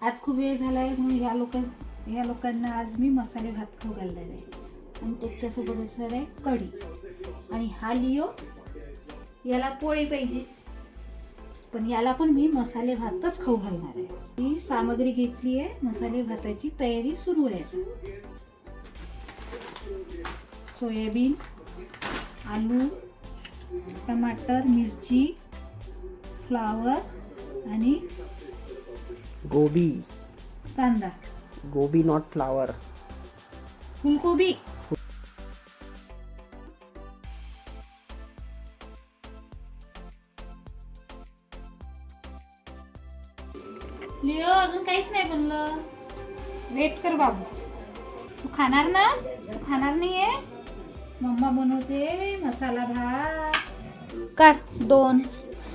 आज खूप वेळ झाला आहे म्हणून या लोकांना आज मी मसाले भात खाऊ घालणार आहे आणि त्याच्यासोबत असणार आहे कढी. आणि हा लिओ, याला पोळी पाहिजे, पण याला पण मी मसाले भातच खाऊ घालणार आहे. ही सामग्री घेतली आहे, मसाले भाताची तयारी सुरू आहे. सोयाबीन, आलू, टमाटर, मिरची, फ्लावर आणि गोबी. कांदा. गोबी नॉट फ्लावर. फुलकोबी. लिओ अजून काहीच नाही बनलं. वेट कर बाबू. तू खाणार ना? तू खाणार नाहीये? मम्मा बनवते मसाला भात. काढ 2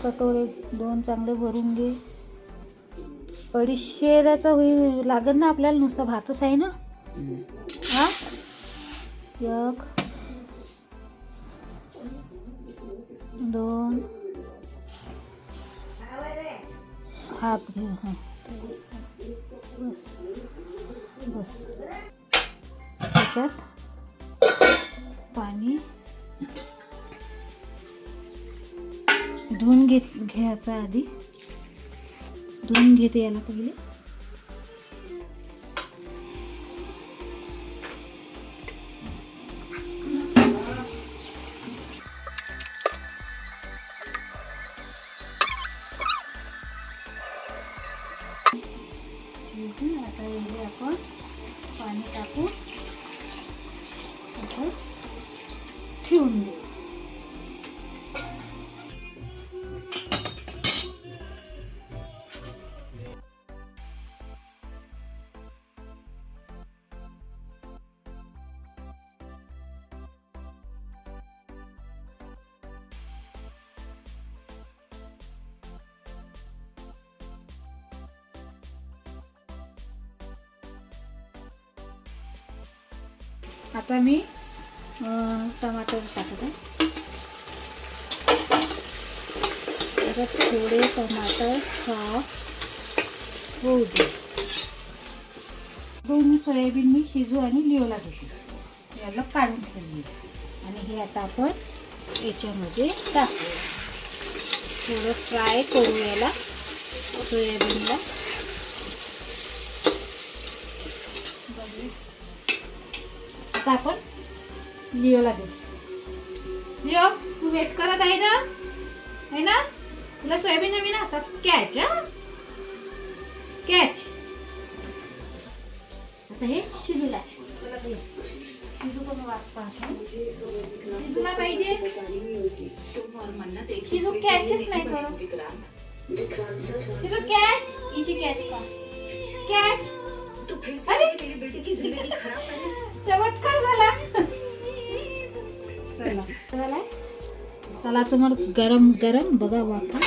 कटोरे, 2 चांगले भरून घे. 250 होईल लागेल ना आपल्याला, नुसता भातच आहे ना. हा 1 2 हात घे. हां बस बस. त्याच्यात पाणी धुवून घ्यायचं. आधी धुवून घेते याला पहिले. आता यामध्ये आपण पाणी टाकून असं ठेवून देऊ. आता मी टमाटर टाकत आहे. आता थोडे टमाटर सॉफ्ट होऊ दे. दोन सोयाबीन मी शिजू आणि लिओला घेते. याला काढून ठेवली आणि हे आता आपण याच्यामध्ये टाकू. थोडं फ्राय करू याला, सोयाबीनला. आता आपण लिओला देऊ. लिओ तू वेट करत आहे ना? है ना? तुला सोयाबीन नवीन हातात कॅच. कॅच. आता हे शिजूला शिजू पण वाचता. शिजूला पाहिजे. शिजू कॅचच नाही करत. शिजू कॅच. इची कॅच का? कॅच. अरे तेरी बेटी की जिंदगी खराब करने. चमत्कार झाला. चला चला तुम्हाला गरम गरम बघा वाटा.